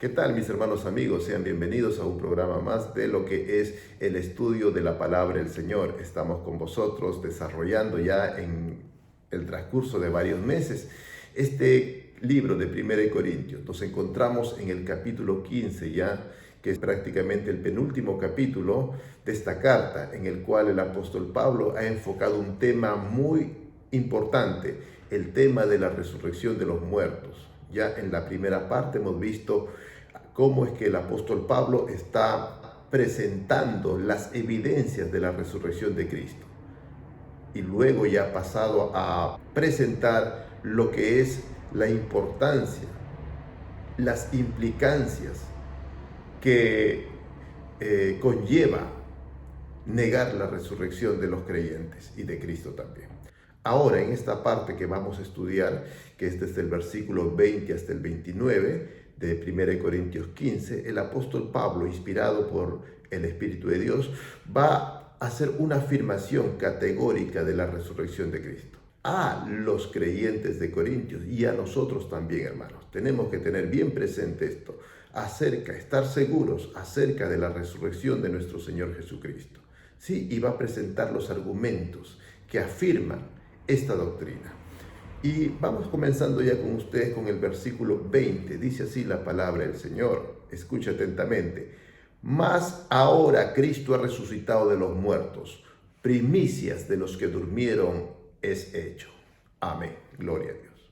¿Qué tal, mis hermanos amigos? Sean bienvenidos a un programa más de lo que es el estudio de la palabra del Señor. Estamos con vosotros desarrollando ya en el transcurso de varios meses este libro de 1 Corintios. Nos encontramos en el capítulo 15 ya, que es prácticamente el penúltimo capítulo de esta carta, en el cual el apóstol Pablo ha enfocado un tema muy importante, el tema de la resurrección de los muertos. Ya en la primera parte hemos visto cómo es que el apóstol Pablo está presentando las evidencias de la resurrección de Cristo. Y luego ya ha pasado a presentar lo que es la importancia, las implicancias que conlleva negar la resurrección de los creyentes y de Cristo también. Ahora, en esta parte que vamos a estudiar, que es desde el versículo 20 hasta el 29 de 1 Corintios 15, el apóstol Pablo, inspirado por el Espíritu de Dios, va a hacer una afirmación categórica de la resurrección de Cristo. A los creyentes de Corintios y a nosotros también, hermanos, tenemos que tener bien presente esto, estar seguros acerca de la resurrección de nuestro Señor Jesucristo. Sí, y va a presentar los argumentos que afirman esta doctrina. Y vamos comenzando ya con ustedes con el versículo 20. Dice así la palabra del Señor. Escucha atentamente. Mas ahora Cristo ha resucitado de los muertos. Primicias de los que durmieron es hecho. Amén. Gloria a Dios.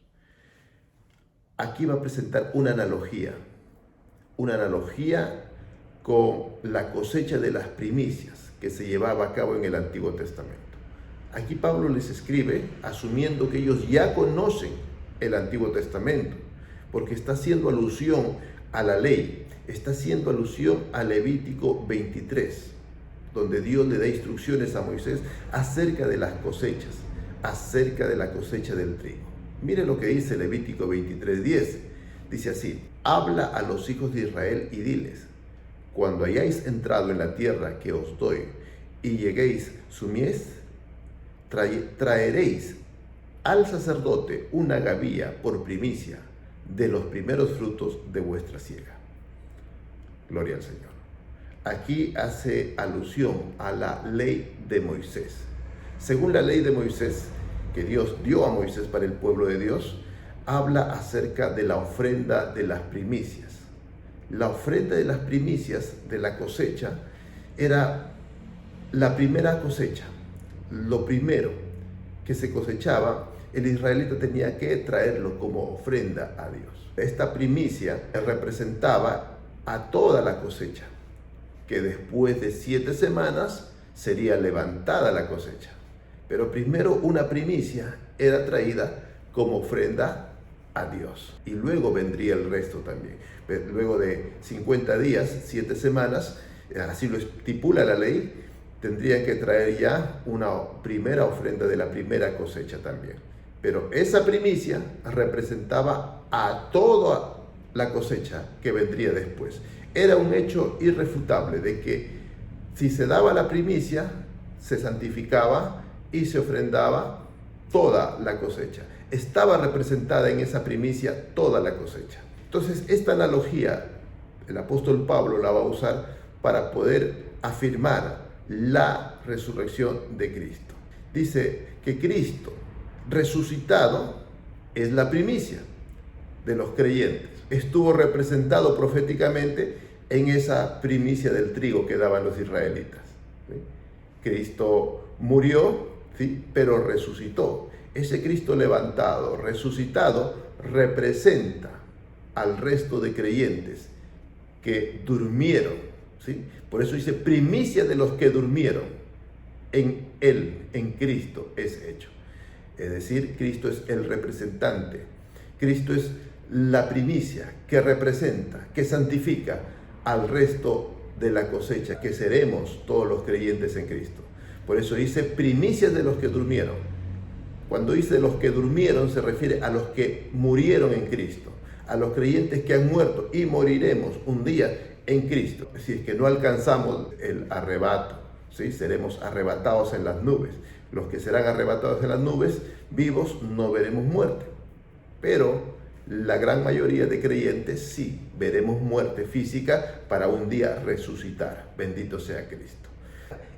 Aquí va a presentar una analogía con la cosecha de las primicias que se llevaba a cabo en el Antiguo Testamento. Aquí Pablo les escribe asumiendo que ellos ya conocen el Antiguo Testamento, porque está haciendo alusión a la ley, está haciendo alusión a Levítico 23, donde Dios le da instrucciones a Moisés acerca de las cosechas, acerca de la cosecha del trigo. Mire lo que dice Levítico 23:10. Dice así: habla a los hijos de Israel y diles: cuando hayáis entrado en la tierra que os doy y lleguéis su mies, traeréis al sacerdote una gavilla por primicia de los primeros frutos de vuestra siega. Gloria al Señor. Aquí hace alusión a la ley de Moisés. Según la ley de Moisés, que Dios dio a Moisés para el pueblo de Dios, habla acerca de la ofrenda de las primicias. La ofrenda de las primicias de la cosecha era la primera cosecha. Lo primero que se cosechaba, el israelita tenía que traerlo como ofrenda a Dios. Esta primicia representaba a toda la cosecha, que después de 7 semanas sería levantada la cosecha. Pero primero una primicia era traída como ofrenda a Dios. Y luego vendría el resto también. Luego de 50 días, 7 semanas, así lo estipula la ley, tendrían que traer ya una primera ofrenda de la primera cosecha también. Pero esa primicia representaba a toda la cosecha que vendría después. Era un hecho irrefutable de que si se daba la primicia, se santificaba y se ofrendaba toda la cosecha. Estaba representada en esa primicia toda la cosecha. Entonces, esta analogía, el apóstol Pablo la va a usar para poder afirmar la resurrección de Cristo. Dice que Cristo resucitado es la primicia de los creyentes. Estuvo representado proféticamente en esa primicia del trigo que daban los israelitas. ¿Sí? Cristo murió, ¿sí?, pero resucitó. Ese Cristo levantado, resucitado, representa al resto de creyentes que durmieron. ¿Sí? Por eso dice primicia de los que durmieron en Él, en Cristo es hecho. Es decir, Cristo es el representante. Cristo es la primicia que representa, que santifica al resto de la cosecha, que seremos todos los creyentes en Cristo. Por eso dice primicias de los que durmieron. Cuando dice los que durmieron se refiere a los que murieron en Cristo, a los creyentes que han muerto y moriremos un día en Cristo. Si es que no alcanzamos el arrebato, ¿sí?, seremos arrebatados en las nubes. Los que serán arrebatados en las nubes, vivos, no veremos muerte. Pero La gran mayoría de creyentes sí, veremos muerte física para un día resucitar. Bendito sea Cristo.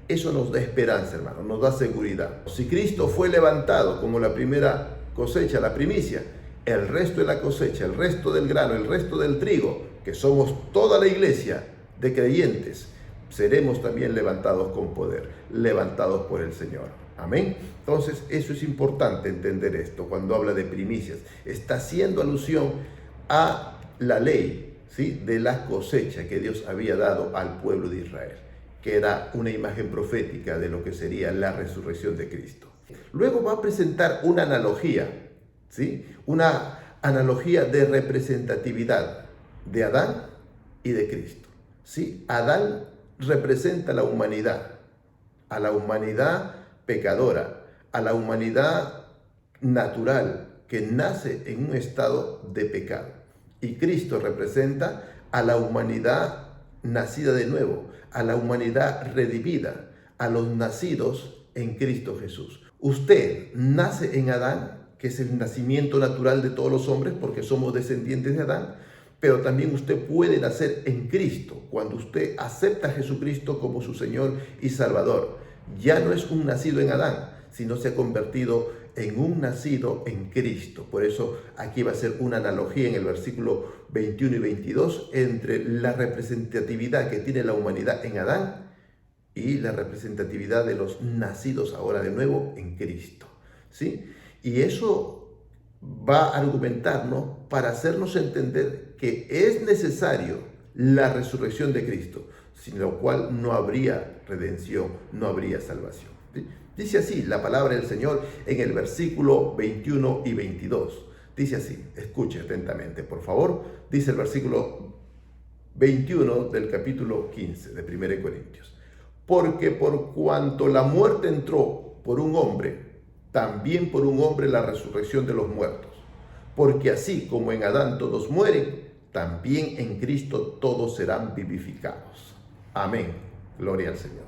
Eso nos da esperanza, hermano, nos da seguridad. Si Cristo fue levantado como la primera cosecha, la primicia, el resto de la cosecha, el resto del grano, el resto del trigo, que somos toda la iglesia de creyentes, seremos también levantados con poder, levantados por el Señor. Amén. Entonces, eso es importante entender esto cuando habla de primicias. Está haciendo alusión a la ley, ¿sí?, de la cosecha que Dios había dado al pueblo de Israel, que era una imagen profética de lo que sería la resurrección de Cristo. Luego va a presentar una analogía, ¿sí?, una analogía de representatividad de Adán y de Cristo. ¿Sí? Adán representa a la humanidad pecadora, a la humanidad natural que nace en un estado de pecado. Y Cristo representa a la humanidad nacida de nuevo, a la humanidad redimida, a los nacidos en Cristo Jesús. Usted nace en Adán, que es el nacimiento natural de todos los hombres, porque somos descendientes de Adán, pero también usted puede nacer en Cristo cuando usted acepta a Jesucristo como su Señor y Salvador. Ya no es un nacido en Adán, sino se ha convertido en un nacido en Cristo. Por eso aquí va a ser una analogía en el versículo 21 y 22 entre la representatividad que tiene la humanidad en Adán y la representatividad de los nacidos ahora de nuevo en Cristo. ¿Sí? Y eso va a argumentarnos para hacernos entender que es necesario la resurrección de Cristo, sin lo cual no habría redención, no habría salvación. ¿Sí? Dice así la palabra del Señor en el versículo 21 y 22. Dice así, escuche atentamente, por favor. Dice el versículo 21 del capítulo 15 de 1 Corintios. Porque por cuanto la muerte entró por un hombre, también por un hombre la resurrección de los muertos. Porque así como en Adán todos mueren, también en Cristo todos serán vivificados. Amén. Gloria al Señor.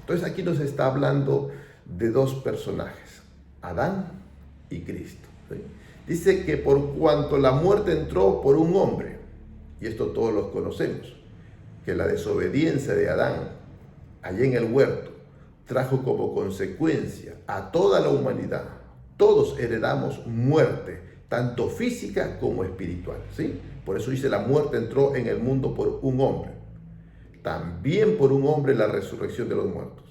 Entonces aquí nos está hablando de dos personajes, Adán y Cristo. ¿Sí? Dice que por cuanto la muerte entró por un hombre, y esto todos los conocemos, que la desobediencia de Adán allá en el huerto trajo como consecuencia a toda la humanidad. Todos heredamos muerte, tanto física como espiritual. ¿Sí? Por eso dice, la muerte entró en el mundo por un hombre. También por un hombre la resurrección de los muertos.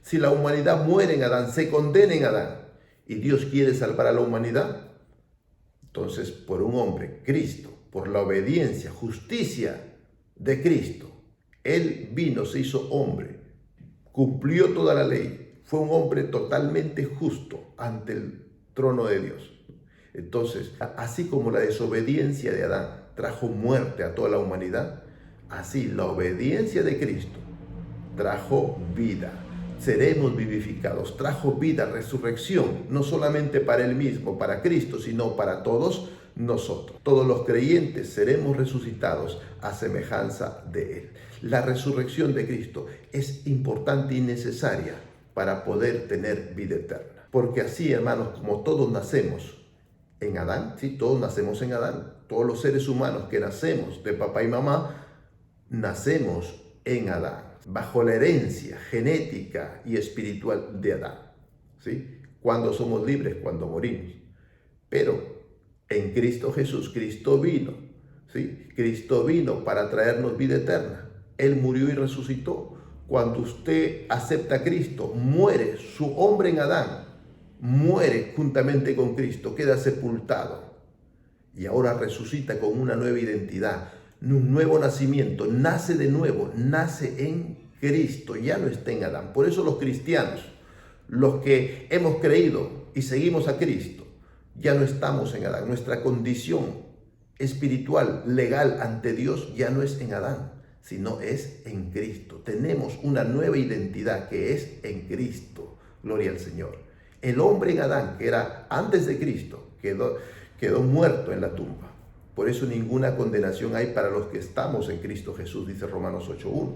Si la humanidad muere en Adán, se condena en Adán, y Dios quiere salvar a la humanidad, entonces por un hombre, Cristo, por la obediencia, justicia de Cristo, Él vino, se hizo hombre, cumplió toda la ley, fue un hombre totalmente justo ante el trono de Dios. Entonces, así como la desobediencia de Adán trajo muerte a toda la humanidad, así la obediencia de Cristo trajo vida. Seremos vivificados, trajo vida, resurrección, no solamente para Él mismo, para Cristo, sino para todos nosotros. Todos los creyentes seremos resucitados a semejanza de Él. La resurrección de Cristo es importante y necesaria para poder tener vida eterna. Porque así, hermanos, como todos nacemos en Adán, ¿sí? Todos nacemos en Adán, todos los seres humanos que nacemos de papá y mamá, nacemos en Adán, bajo la herencia genética y espiritual de Adán. ¿Sí? Cuando somos libres, cuando morimos. Pero en Cristo Jesús, Cristo vino. ¿Sí? Cristo vino para traernos vida eterna. Él murió y resucitó. Cuando usted acepta a Cristo, muere su hombre en Adán, muere juntamente con Cristo, queda sepultado y ahora resucita con una nueva identidad, un nuevo nacimiento, nace de nuevo, nace en Cristo, ya no está en Adán. Por eso los cristianos, los que hemos creído y seguimos a Cristo, ya no estamos en Adán. Nuestra condición espiritual, legal ante Dios ya no es en Adán, sino es en Cristo. Tenemos una nueva identidad que es en Cristo. Gloria al Señor. El hombre en Adán, que era antes de Cristo, quedó muerto en la tumba. Por eso ninguna condenación hay para los que estamos en Cristo Jesús, dice Romanos 8:1.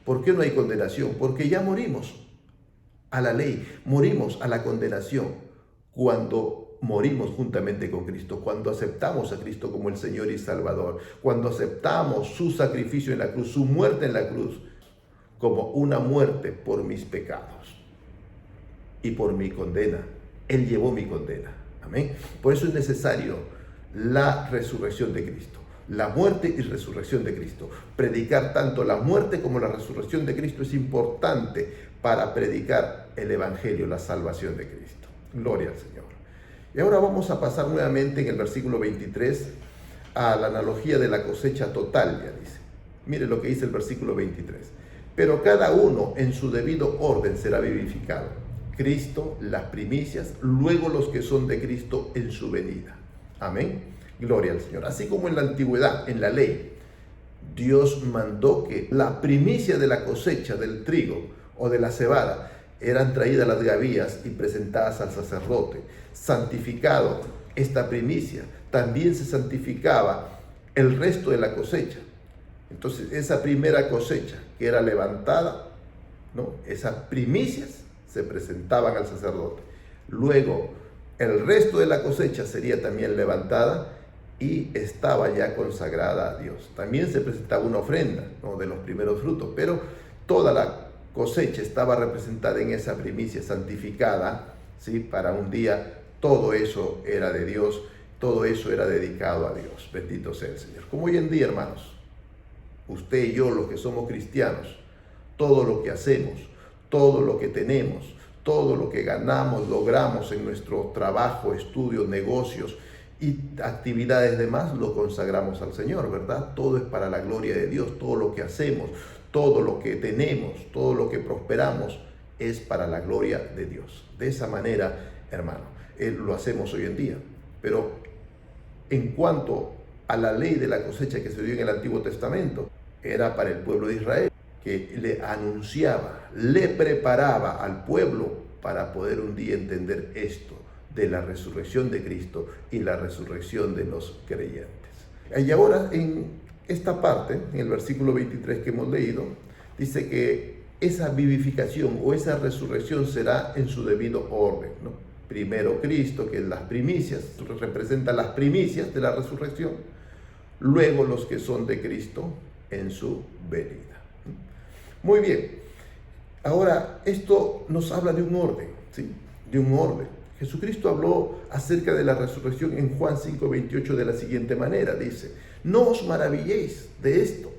¿Por qué no hay condenación? Porque ya morimos a la ley, morimos a la condenación cuando morimos juntamente con Cristo, cuando aceptamos a Cristo como el Señor y Salvador, cuando aceptamos su sacrificio en la cruz, su muerte en la cruz, como una muerte por mis pecados y por mi condena. Él llevó mi condena. Amén. Por eso es necesario la resurrección de Cristo, la muerte y resurrección de Cristo. Predicar tanto la muerte como la resurrección de Cristo es importante para predicar el Evangelio, la salvación de Cristo. Gloria al Señor. Y ahora vamos a pasar nuevamente en el versículo 23 a la analogía de la cosecha total, ya dice. Mire lo que dice el versículo 23. Pero cada uno en su debido orden será vivificado. Cristo, las primicias, luego los que son de Cristo en su venida. Amén. Gloria al Señor. Así como en la antigüedad, en la ley, Dios mandó que la primicia de la cosecha del trigo o de la cebada eran traídas las gavillas y presentadas al sacerdote. Santificado esta primicia, también se santificaba el resto de la cosecha. Entonces, esa primera cosecha que era levantada, ¿no? Esas primicias se presentaban al sacerdote. Luego, el resto de la cosecha sería también levantada y estaba ya consagrada a Dios. También se presentaba una ofrenda, ¿no? De los primeros frutos, pero toda la cosecha estaba representada en esa primicia santificada, ¿sí? Para un día. Todo eso era de Dios, todo eso era dedicado a Dios. Bendito sea el Señor. Como hoy en día, hermanos, usted y yo, los que somos cristianos, todo lo que hacemos, todo lo que tenemos, todo lo que ganamos, logramos en nuestro trabajo, estudios, negocios y actividades demás, lo consagramos al Señor, ¿verdad? Todo es para la gloria de Dios. Todo lo que hacemos, todo lo que tenemos, todo lo que prosperamos es para la gloria de Dios. De esa manera, hermano, lo hacemos hoy en día. Pero en cuanto a la ley de la cosecha que se dio en el Antiguo Testamento, era para el pueblo de Israel, que le anunciaba, le preparaba al pueblo para poder un día entender esto de la resurrección de Cristo y la resurrección de los creyentes. Y ahora en esta parte, en el versículo 23 que hemos leído, dice que esa vivificación o esa resurrección será en su debido orden, ¿no? Primero Cristo, que es las primicias, representa las primicias de la resurrección. Luego los que son de Cristo en su venida. Muy bien. Ahora, esto nos habla de un orden, ¿sí? De un orden. Jesucristo habló acerca de la resurrección en Juan 5:28 de la siguiente manera. Dice, no os maravilléis de esto,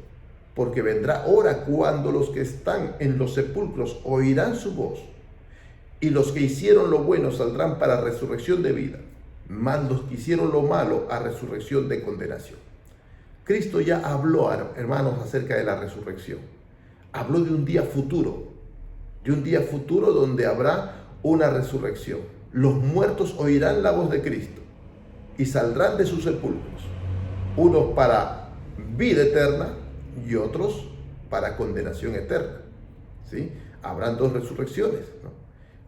porque vendrá hora cuando los que están en los sepulcros oirán su voz, y los que hicieron lo bueno saldrán para resurrección de vida, mas los que hicieron lo malo a resurrección de condenación. Cristo ya habló, hermanos, acerca de la resurrección. Habló de un día futuro donde habrá una resurrección. Los muertos oirán la voz de Cristo y saldrán de sus sepulcros, unos para vida eterna y otros para condenación eterna, ¿sí? Habrán dos resurrecciones, ¿no?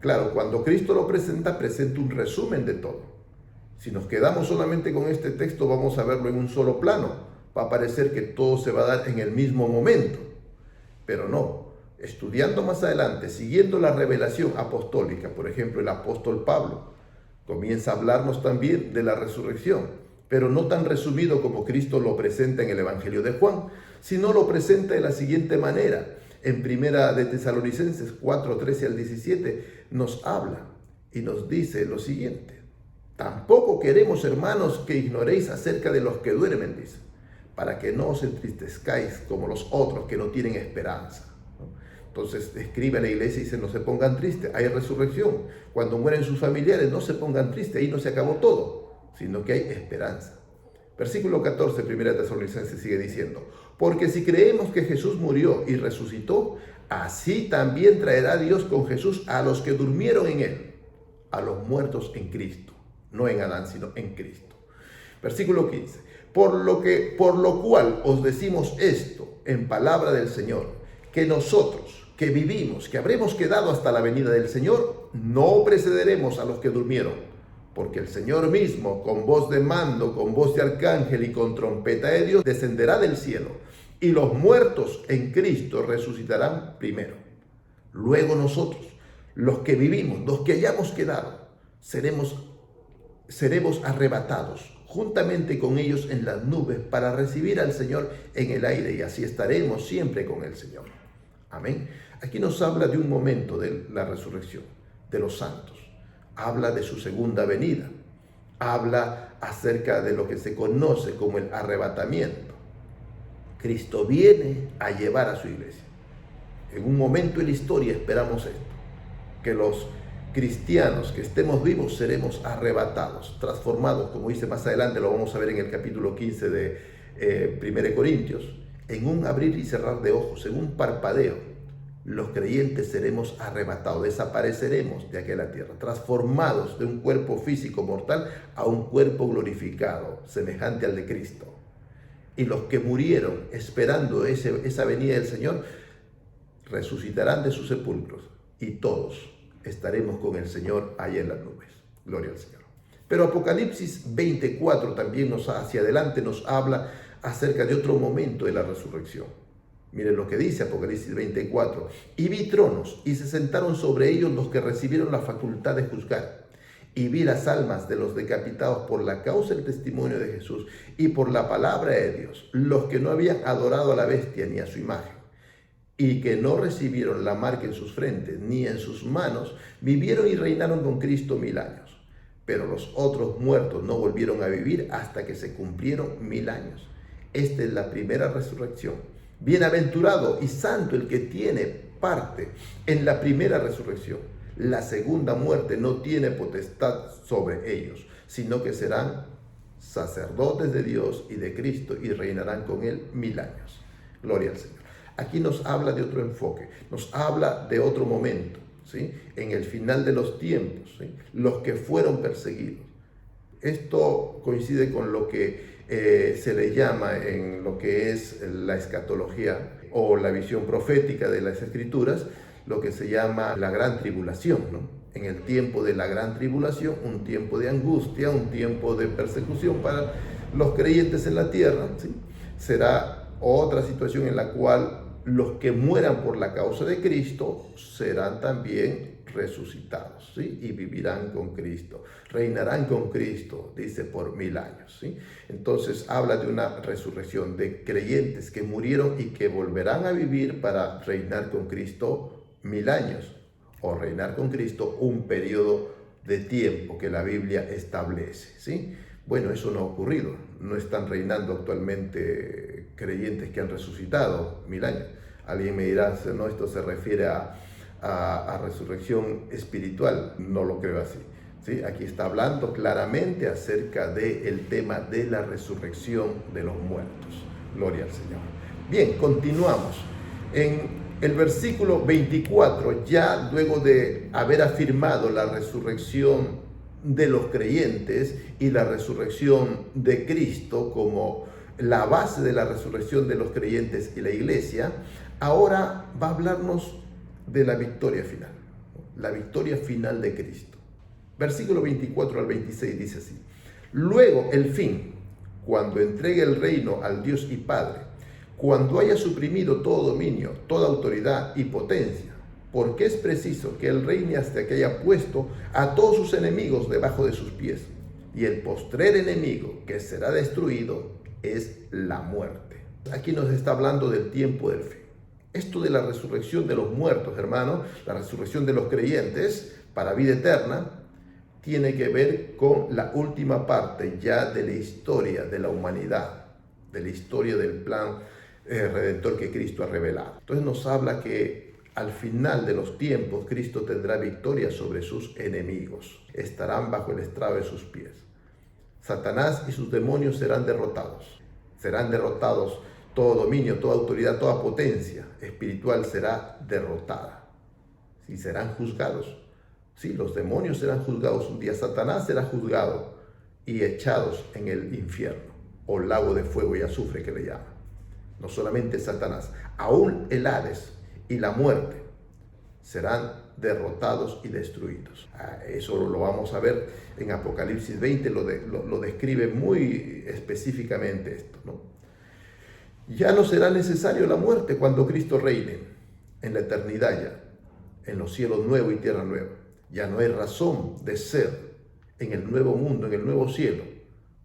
Claro, cuando Cristo lo presenta un resumen de todo. Si nos quedamos solamente con este texto, vamos a verlo en un solo plano. Va a parecer que todo se va a dar en el mismo momento, pero no. Estudiando más adelante, siguiendo la revelación apostólica, por ejemplo, el apóstol Pablo comienza a hablarnos también de la resurrección, pero no tan resumido como Cristo lo presenta en el Evangelio de Juan, sino lo presenta de la siguiente manera. En Primera de Tesalonicenses 4:13 al 17 nos habla y nos dice lo siguiente: tampoco queremos, hermanos, que ignoréis acerca de los que duermen, dice, para que no os entristezcáis como los otros que no tienen esperanza. Entonces escribe a la iglesia y dice, no se pongan tristes, hay resurrección. Cuando mueren sus familiares, no se pongan tristes, ahí no se acabó todo, sino que hay esperanza. Versículo 14, Primera Tesalonicenses sigue diciendo, porque si creemos que Jesús murió y resucitó, así también traerá Dios con Jesús a los que durmieron en él, a los muertos en Cristo, no en Adán, sino en Cristo. Versículo 15, por lo cual os decimos esto en palabra del Señor, que nosotros, que vivimos, que habremos quedado hasta la venida del Señor, no precederemos a los que durmieron, porque el Señor mismo, con voz de mando, con voz de arcángel y con trompeta de Dios, descenderá del cielo, y los muertos en Cristo resucitarán primero. Luego nosotros, los que vivimos, los que hayamos quedado, seremos seremos arrebatados juntamente con ellos en las nubes para recibir al Señor en el aire, y así estaremos siempre con el Señor. Amén. Aquí nos habla de un momento de la resurrección de los santos. Habla de su segunda venida. Habla acerca de lo que se conoce como el arrebatamiento. Cristo viene a llevar a su iglesia. En un momento en la historia esperamos esto, que los cristianos que estemos vivos seremos arrebatados, transformados, como dice más adelante, lo vamos a ver en el capítulo 15 de 1 Corintios, en un abrir y cerrar de ojos, en un parpadeo, los creyentes seremos arrebatados, desapareceremos de aquella tierra, transformados de un cuerpo físico mortal a un cuerpo glorificado, semejante al de Cristo. Y los que murieron esperando esa venida del Señor, resucitarán de sus sepulcros, y todos estaremos con el Señor ahí en las nubes. Gloria al Señor. Pero Apocalipsis 24 también hacia adelante nos habla acerca de otro momento de la resurrección. Miren lo que dice Apocalipsis 24. Y vi tronos, y se sentaron sobre ellos los que recibieron la facultad de juzgar. Y vi las almas de los decapitados por la causa del testimonio de Jesús y por la palabra de Dios, los que no habían adorado a la bestia ni a su imagen, y que no recibieron la marca en sus frentes ni en sus manos, vivieron y reinaron con Cristo 1000 años. Pero los otros muertos no volvieron a vivir hasta que se cumplieron 1000 años. Esta es la primera resurrección. Bienaventurado y santo el que tiene parte en la primera resurrección. La segunda muerte no tiene potestad sobre ellos, sino que serán sacerdotes de Dios y de Cristo y reinarán con él 1000 años. Gloria al Señor. Aquí nos habla de otro enfoque, nos habla de otro momento, ¿sí? En el final de los tiempos, ¿sí? Los que fueron perseguidos. Esto coincide con lo que se le llama en lo que es la escatología o la visión profética de las Escrituras, lo que se llama la gran tribulación, ¿no? En el tiempo de la gran tribulación, un tiempo de angustia, un tiempo de persecución para los creyentes en la tierra, ¿sí? Será otra situación en la cual los que mueran por la causa de Cristo serán también resucitados, ¿sí? Y vivirán con Cristo, reinarán con Cristo, dice, por 1000 años, ¿sí? Entonces habla de una resurrección de creyentes que murieron y que volverán a vivir para reinar con Cristo 1000 años, o reinar con Cristo un periodo de tiempo que la Biblia establece, ¿sí? Bueno, eso no ha ocurrido, no están reinando actualmente creyentes que han resucitado 1000 años. Alguien me dirá, no, esto se refiere a resurrección espiritual. No lo creo así, ¿sí? Aquí está hablando claramente acerca del tema de la resurrección de los muertos. Gloria al Señor. Bien, continuamos. En el versículo 24, ya luego de haber afirmado la resurrección de los creyentes y la resurrección de Cristo como la base de la resurrección de los creyentes y la iglesia, ahora va a hablarnos de la victoria final de Cristo. Versículo 24 al 26 dice así: luego el fin, cuando entregue el reino al Dios y Padre, cuando haya suprimido todo dominio, toda autoridad y potencia, porque es preciso que Él reine hasta que haya puesto a todos sus enemigos debajo de sus pies. Y el postrer enemigo que será destruido es la muerte. Aquí nos está hablando del tiempo del fin. Esto de la resurrección de los muertos, hermanos, la resurrección de los creyentes para vida eterna, tiene que ver con la última parte ya de la historia de la humanidad, de la historia del plan redentor que Cristo ha revelado. Entonces nos habla que al final de los tiempos Cristo tendrá victoria sobre sus enemigos, estarán bajo el estrado de sus pies. Satanás y sus demonios serán derrotados, todo dominio, toda autoridad, toda potencia espiritual será derrotada. Sí, serán juzgados. Sí, los demonios serán juzgados un día. Satanás será juzgado y echados en el infierno, o lago de fuego y azufre que le llaman. No solamente Satanás, aún el Hades y la muerte serán derrotados y destruidos. Eso lo vamos a ver en Apocalipsis 20, lo describe muy específicamente esto, ¿no? Ya no será necesario la muerte cuando Cristo reine en la eternidad ya, en los cielos nuevos y tierra nueva. Ya no hay razón de ser en el nuevo mundo, en el nuevo cielo,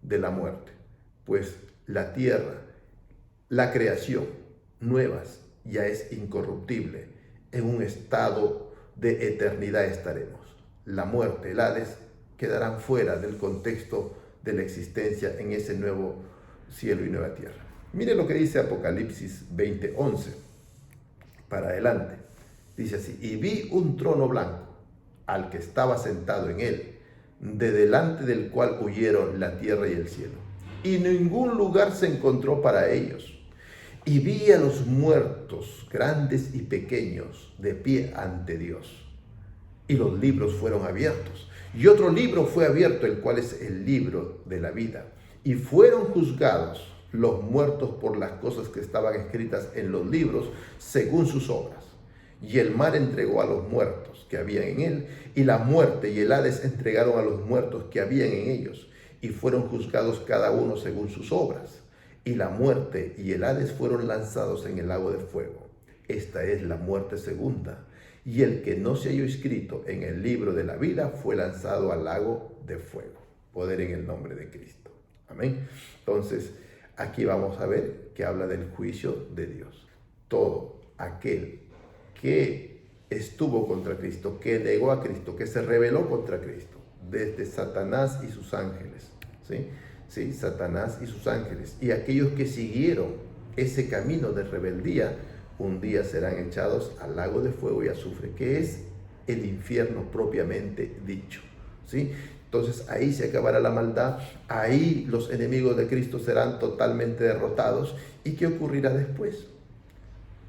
de la muerte. Pues la tierra, la creación, nuevas, ya es incorruptible. En un estado de eternidad estaremos. La muerte, el Hades, quedarán fuera del contexto de la existencia en ese nuevo cielo y nueva tierra. Mire lo que dice Apocalipsis 20:11 para adelante. Dice así: y vi un trono blanco, al que estaba sentado en él, de delante del cual huyeron la tierra y el cielo, y ningún lugar se encontró para ellos. Y vi a los muertos, grandes y pequeños, de pie ante Dios. Y los libros fueron abiertos. Y otro libro fue abierto, el cual es el libro de la vida. Y fueron juzgados los muertos por las cosas que estaban escritas en los libros, según sus obras. Y el mar entregó a los muertos que habían en él, y la muerte y el Hades entregaron a los muertos que habían en ellos, y fueron juzgados cada uno según sus obras. Y la muerte y el Hades fueron lanzados en el lago de fuego. Esta es la muerte segunda. Y el que no se halló inscrito en el libro de la vida fue lanzado al lago de fuego. Poder en el nombre de Cristo. Amén. Entonces, aquí vamos a ver que habla del juicio de Dios. Todo aquel que estuvo contra Cristo, que negó a Cristo, que se rebeló contra Cristo, desde Satanás y sus ángeles, ¿sí? Sí, Satanás y sus ángeles, y aquellos que siguieron ese camino de rebeldía, un día serán echados al lago de fuego y azufre, que es el infierno propiamente dicho, ¿sí? Entonces ahí se acabará la maldad, ahí los enemigos de Cristo serán totalmente derrotados. ¿Y qué ocurrirá después?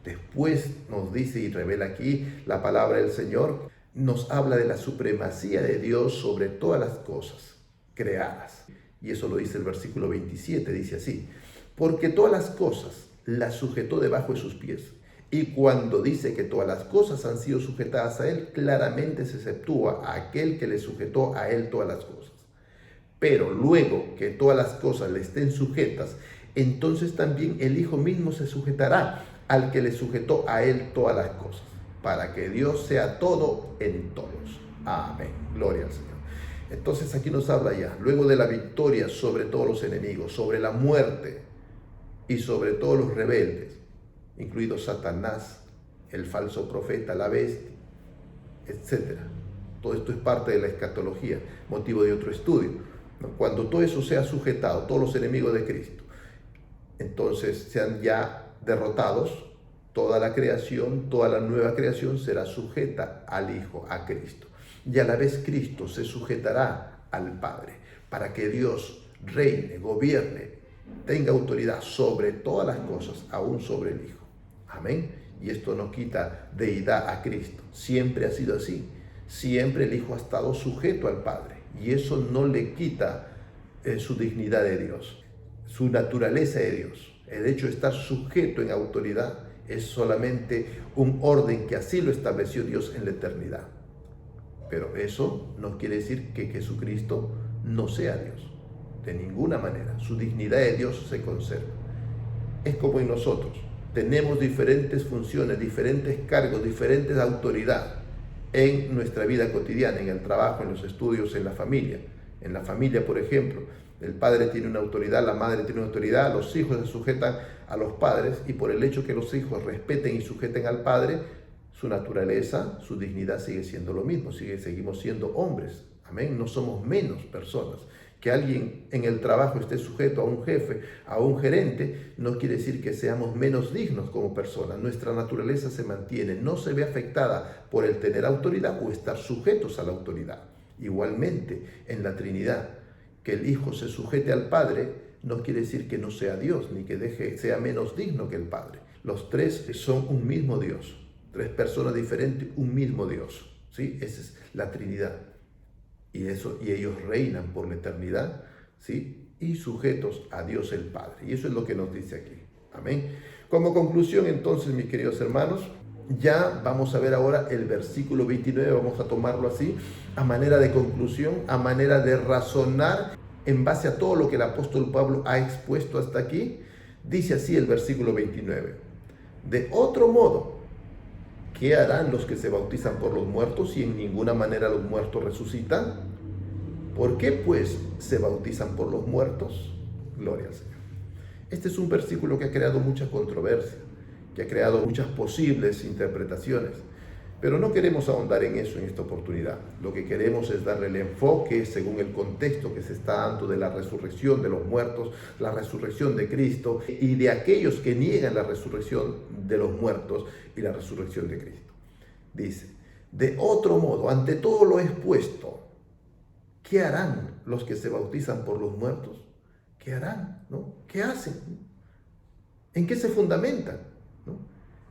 Después nos dice y revela aquí la palabra del Señor, nos habla de la supremacía de Dios sobre todas las cosas creadas. Y eso lo dice el versículo 27, dice así: porque todas las cosas las sujetó debajo de sus pies. Y cuando dice que todas las cosas han sido sujetadas a él, claramente se exceptúa a aquel que le sujetó a él todas las cosas. Pero luego que todas las cosas le estén sujetas, entonces también el Hijo mismo se sujetará al que le sujetó a él todas las cosas, para que Dios sea todo en todos. Amén. Gloria al Señor. Entonces aquí nos habla ya, luego de la victoria sobre todos los enemigos, sobre la muerte y sobre todos los rebeldes, incluido Satanás, el falso profeta, la bestia, etc. Todo esto es parte de la escatología, motivo de otro estudio. Cuando todo eso sea sujetado, todos los enemigos de Cristo, entonces sean ya derrotados, toda la creación, toda la nueva creación será sujeta al Hijo, a Cristo. Y a la vez Cristo se sujetará al Padre, para que Dios reine, gobierne, tenga autoridad sobre todas las cosas, aún sobre el Hijo. Amén. Y esto no quita deidad a Cristo. Siempre ha sido así. Siempre el Hijo ha estado sujeto al Padre. Y eso no le quita su dignidad de Dios, su naturaleza de Dios. El hecho de estar sujeto en autoridad es solamente un orden que así lo estableció Dios en la eternidad. Pero eso no quiere decir que Jesucristo no sea Dios. De ninguna manera. Su dignidad de Dios se conserva. Es como en nosotros. Tenemos diferentes funciones, diferentes cargos, diferentes autoridades en nuestra vida cotidiana, en el trabajo, en los estudios, en la familia. En la familia, por ejemplo, el padre tiene una autoridad, la madre tiene una autoridad, los hijos se sujetan a los padres, y por el hecho que los hijos respeten y sujeten al padre, su naturaleza, su dignidad sigue siendo lo mismo, seguimos siendo hombres. Amén. No somos menos personas. Que alguien en el trabajo esté sujeto a un jefe, a un gerente, no quiere decir que seamos menos dignos como personas. Nuestra naturaleza se mantiene, no se ve afectada por el tener autoridad o estar sujetos a la autoridad. Igualmente, en la Trinidad, que el Hijo se sujete al Padre no quiere decir que no sea Dios, ni que sea menos digno que el Padre. Los tres son un mismo Dios. Tres personas diferentes, un mismo Dios, ¿sí? Esa es la Trinidad. Y ellos reinan por la eternidad, ¿sí? Y sujetos a Dios el Padre. Y eso es lo que nos dice aquí. Amén. Como conclusión, entonces, mis queridos hermanos, ya vamos a ver ahora el versículo 29, vamos a tomarlo así, a manera de conclusión, a manera de razonar en base a todo lo que el apóstol Pablo ha expuesto hasta aquí. Dice así el versículo 29. De otro modo, ¿qué harán los que se bautizan por los muertos si en ninguna manera los muertos resucitan? ¿Por qué pues se bautizan por los muertos? Gloria al Señor. Este es un versículo que ha creado mucha controversia, que ha creado muchas posibles interpretaciones, pero no queremos ahondar en eso en esta oportunidad. Lo que queremos es darle el enfoque según el contexto que se está dando de la resurrección de los muertos, la resurrección de Cristo y de aquellos que niegan la resurrección de los muertos y la resurrección de Cristo. Dice, de otro modo, ante todo lo expuesto, ¿qué harán los que se bautizan por los muertos? ¿Qué harán? ¿No? ¿Qué hacen? ¿En qué se fundamentan? ¿No?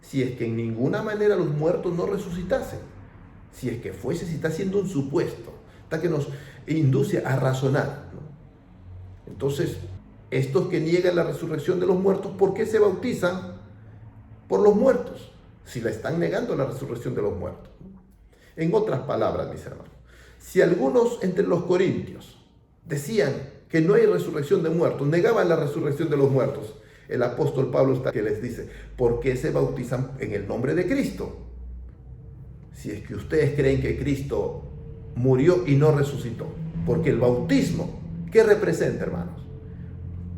Si es que en ninguna manera los muertos no resucitasen, si es que fuese, si está haciendo un supuesto, hasta que nos induce a razonar, ¿no? Entonces, estos que niegan la resurrección de los muertos, ¿por qué se bautizan por los muertos? Si la están negando la resurrección de los muertos, ¿no? En otras palabras, mis hermanos, si algunos entre los corintios decían que no hay resurrección de muertos, negaban la resurrección de los muertos, el apóstol Pablo está que les dice, ¿por qué se bautizan en el nombre de Cristo? Si es que ustedes creen que Cristo murió y no resucitó. Porque el bautismo, ¿qué representa, hermanos?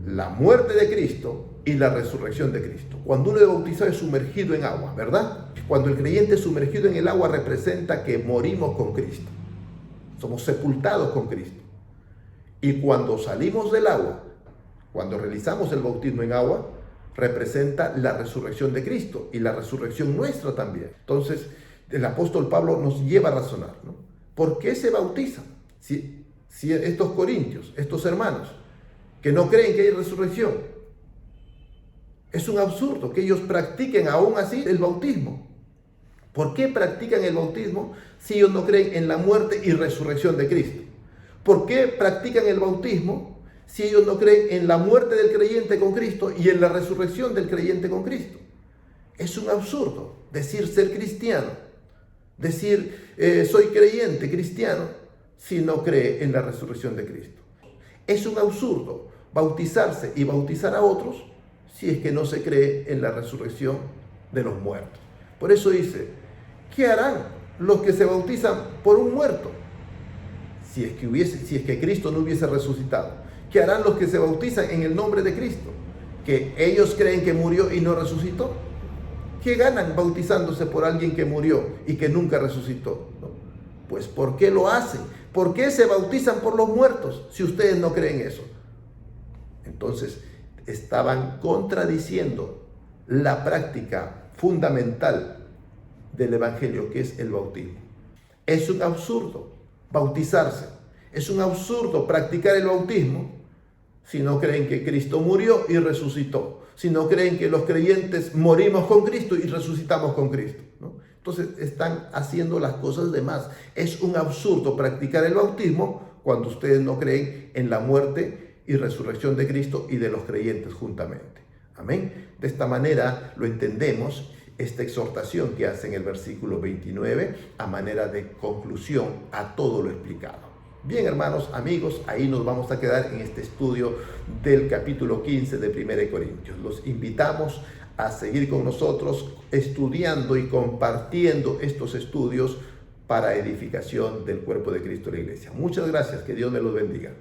La muerte de Cristo y la resurrección de Cristo. Cuando uno es bautizado es sumergido en agua, ¿verdad? Cuando el creyente es sumergido en el agua representa que morimos con Cristo. Somos sepultados con Cristo. Y cuando salimos del agua, cuando realizamos el bautismo en agua, representa la resurrección de Cristo y la resurrección nuestra también. Entonces, el apóstol Pablo nos lleva a razonar, ¿no? ¿Por qué se bautizan? Si estos corintios, estos hermanos, que no creen que hay resurrección, es un absurdo que ellos practiquen aún así el bautismo. ¿Por qué practican el bautismo si ellos no creen en la muerte y resurrección de Cristo? ¿Por qué practican el bautismo si ellos no creen en la muerte del creyente con Cristo y en la resurrección del creyente con Cristo? Es un absurdo decir ser cristiano, decir soy creyente cristiano si no cree en la resurrección de Cristo. Es un absurdo bautizarse y bautizar a otros si es que no se cree en la resurrección de los muertos. Por eso dice, ¿qué harán los que se bautizan por un muerto? Si es que Cristo no hubiese resucitado. ¿Qué harán los que se bautizan en el nombre de Cristo? ¿Que ellos creen que murió y no resucitó? ¿Qué ganan bautizándose por alguien que murió y que nunca resucitó? ¿No? Pues ¿por qué lo hacen? ¿Por qué se bautizan por los muertos si ustedes no creen eso? Entonces estaban contradiciendo la práctica fundamental del Evangelio, que es el bautismo. Es un absurdo bautizarse, es un absurdo practicar el bautismo si no creen que Cristo murió y resucitó, si no creen que los creyentes morimos con Cristo y resucitamos con Cristo, ¿no? Entonces están haciendo las cosas de más. Es un absurdo practicar el bautismo cuando ustedes no creen en la muerte y resurrección de Cristo y de los creyentes juntamente. Amén. De esta manera lo entendemos, esta exhortación que hace en el versículo 29 a manera de conclusión a todo lo explicado. Bien, hermanos, amigos, ahí nos vamos a quedar en este estudio del capítulo 15 de 1 Corintios. Los invitamos a seguir con nosotros estudiando y compartiendo estos estudios para edificación del cuerpo de Cristo en la iglesia. Muchas gracias, que Dios me los bendiga.